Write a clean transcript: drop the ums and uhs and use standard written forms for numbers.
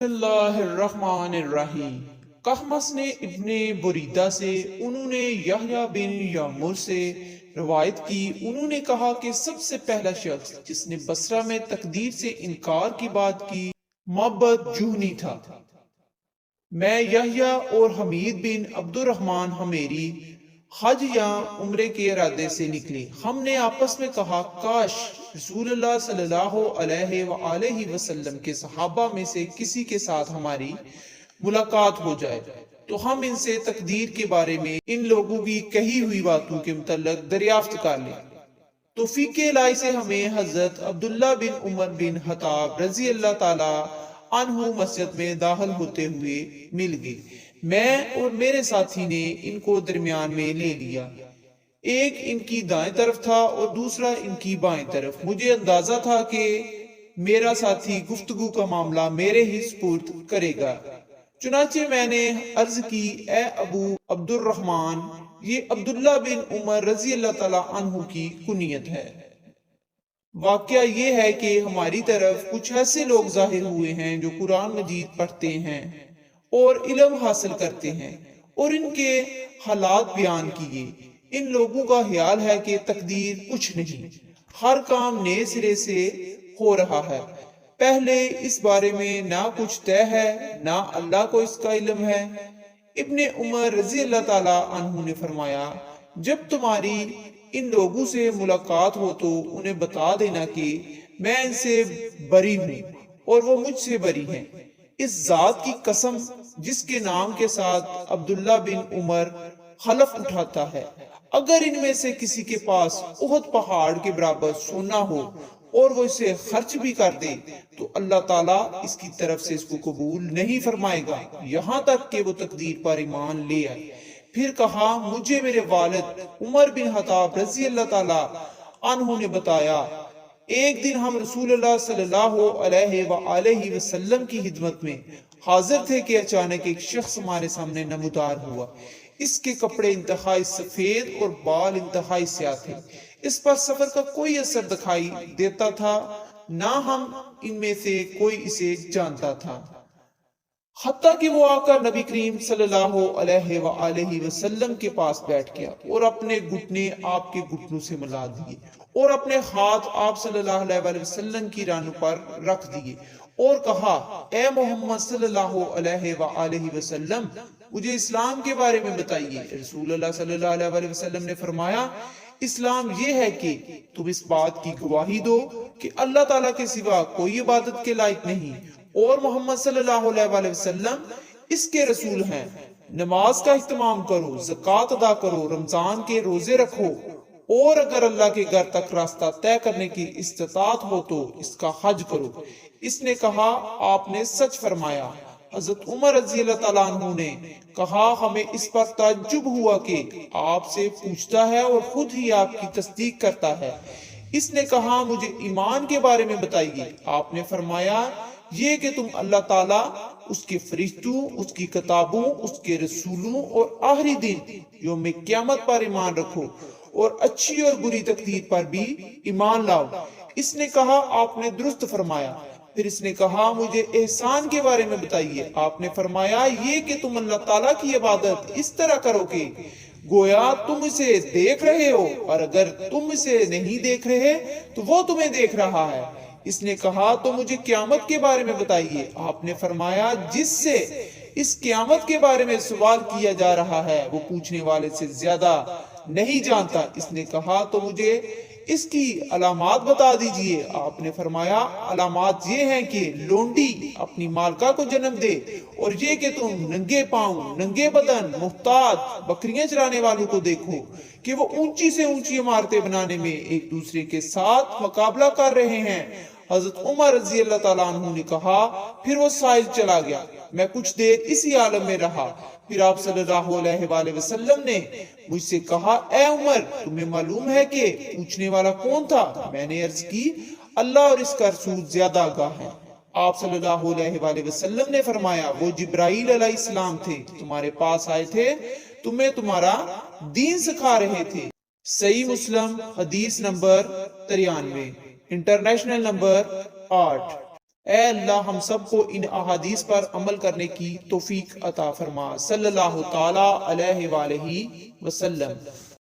اللہ الرحمن الرحیم۔ قحمس نے ابن بریدہ سے، انہوں نے یحییٰ بن یعمر سے روایت کی، انہوں نے کہا کہ سب سے پہلا شخص جس نے بصرہ میں تقدیر سے انکار کی بات کی معبد جہنی تھا۔ میں یحییٰ اور حمید بن عبد الرحمن حمیری حج یا عمرے کے ارادے سے نکلے۔ ہم نے آپس میں کہا کاش رسول اللہ صلی اللہ علیہ وآلہ وسلم کے صحابہ میں سے کسی کے ساتھ ہماری ملاقات ہو جائے تو ہم ان سے تقدیر کے بارے میں ان لوگوں کی کہی ہوئی باتوں کے متعلق دریافت کر لیں۔ توفیق الہی سے ہمیں حضرت عبداللہ بن عمر بن خطاب رضی اللہ تعالی عنہ مسجد میں داخل ہوتے ہوئے مل گئے۔ میں اور میرے ساتھی نے ان کو درمیان میں لے لیا، ایک ان کی دائیں طرف تھا اور دوسرا ان کی بائیں طرف۔ مجھے اندازہ تھا کہ میرا ساتھی گفتگو کا معاملہ میرے ہی سپرد کرے گا، چنانچہ میں نے عرض کی اے ابو عبد الرحمن، یہ عبداللہ بن عمر رضی اللہ تعالیٰ عنہ کی کنیت ہے۔ واقعہ یہ ہے کہ ہماری طرف کچھ ایسے لوگ ظاہر ہوئے ہیں جو قرآن مجید پڑھتے ہیں اور علم حاصل کرتے ہیں، اور ان کے حالات بیان کیے۔ ان لوگوں کا خیال ہے کہ تقدیر کچھ نہیں، ہر کام نئے سرے سے ہو رہا ہے، پہلے اس بارے میں نہ کچھ طے ہے نہ اللہ کو اس کا علم ہے۔ ابن عمر رضی اللہ تعالی عنہ نے فرمایا جب تمہاری ان لوگوں سے ملاقات ہو تو انہیں بتا دینا کہ میں ان سے بری ہوں اور وہ مجھ سے بری ہیں، اس ذات کی قسم جس کے نام کے ساتھ عبداللہ بن عمر حلف اٹھاتا ہے، اگر ان میں سے کسی کے پاس احد پہاڑ کے برابر سونا ہو اور وہ اسے خرچ بھی کر دے تو اللہ تعالیٰ اس کی طرف سے اس کو قبول نہیں فرمائے گا یہاں تک کہ وہ تقدیر پر ایمان لے آئے۔ پھر کہا مجھے میرے والد عمر بن خطاب رضی اللہ تعالیٰ عنہ نے بتایا، ایک دن ہم رسول اللہ صلی اللہ علیہ وآلہ وسلم کی خدمت میں حاضر تھے کہ اچانک ایک شخص ہمارے سامنے نمودار ہوا۔ اس کے کپڑے انتہائی سفید اور بال انتہائی سیاہ تھے، اس پر سفر کا کوئی اثر دکھائی دیتا تھا، نہ ہم ان میں سے کوئی اسے جانتا تھا، حتیٰ کہ وہ آ کر نبی کریم صلی اللہ علیہ وآلہ وسلم کے پاس بیٹھ گیا اور اپنے گھٹنے آپ کے گھٹنوں سے ملا دیے اور اپنے ہاتھ آپ صلی اللہ علیہ وآلہ وسلم کی رانوں پر رکھ دیے اور کہا اے محمد صلی اللہ علیہ وآلہ وسلم، مجھے اسلام کے بارے میں بتائیے۔ رسول اللہ صلی اللہ علیہ وآلہ وسلم نے فرمایا اسلام یہ ہے کہ تم اس بات کی گواہی دو کہ اللہ تعالیٰ کے سوا کوئی عبادت کے لائق نہیں اور محمد صلی اللہ علیہ وآلہ وسلم اس کے رسول ہیں، نماز کا اہتمام کرو، زکوٰۃ ادا کرو، رمضان کے روزے رکھو، اور اگر اللہ کے گھر تک راستہ طے کرنے کی استطاعت ہو تو اس کا حج کرو۔ اس نے کہا آپ نے سچ فرمایا۔ حضرت عمر رضی اللہ تعالیٰ عنہ نے کہا ہمیں اس پر تعجب ہوا کہ آپ سے پوچھتا ہے اور خود ہی آپ کی تصدیق کرتا ہے۔ اس نے کہا مجھے ایمان کے بارے میں بتائیے۔ آپ نے فرمایا یہ کہ تم اللہ تعالیٰ، اس کے فرشتوں، اس کی کتابوں، اس کے رسولوں اور آخری دن یوم قیامت پر ایمان رکھو اور اچھی اور بری تقدیر پر بھی ایمان لاؤ۔ اس نے کہا آپ نے درست فرمایا۔ پھر اس نے کہا مجھے احسان کے بارے میں بتائیے۔ آپ نے فرمایا یہ کہ تم اللہ تعالیٰ کی عبادت اس طرح کرو کہ گویا تم اسے دیکھ رہے ہو، اور اگر تم اسے نہیں دیکھ رہے تو وہ تمہیں دیکھ رہا ہے۔ اس نے کہا تو مجھے قیامت کے بارے میں بتائیے۔ آپ نے فرمایا جس سے اس قیامت کے بارے میں سوال کیا جا رہا ہے وہ پوچھنے والے سے زیادہ نہیں جانتا۔ اس نے کہا تو مجھے اس کی علامات بتا دیجئے۔ آپ نے فرمایا علامات یہ ہیں کہ لونڈی اپنی مالکہ کو جنم دے، اور یہ کہ تم ننگے پاؤں، ننگے بدن، محتاج بکریاں چرانے والوں کو دیکھو کہ وہ اونچی سے اونچی عمارتیں بنانے میں ایک دوسرے کے ساتھ مقابلہ کر رہے ہیں۔ حضرت عمر رضی اللہ تعالیٰ عنہ نے کہا پھر وہ سائل چلا گیا، میں کچھ دیر اسی عالم میں رہا۔ پھر آپ صلی اللہ علیہ وآلہ وسلم نے مجھ سے کہا اے عمر تمہیں معلوم ہے کہ پوچھنے والا کون تھا؟ میں نے عرض کی اللہ اور اس کا رسول زیادہ آگاہ ہیں۔ آپ صلی اللہ علیہ وآلہ وسلم نے فرمایا وہ جبرائیل علیہ السلام تھے، تمہارے پاس آئے تھے، تمہیں تمہارا دین سکھا رہے تھے۔ صحیح مسلم حدیث نمبر 93، انٹرنیشنل نمبر 8۔ اے اللہ ہم سب کو ان احادیث پر عمل کرنے کی توفیق عطا فرما۔ صلی اللہ تعالی علیہ وآلہ وسلم۔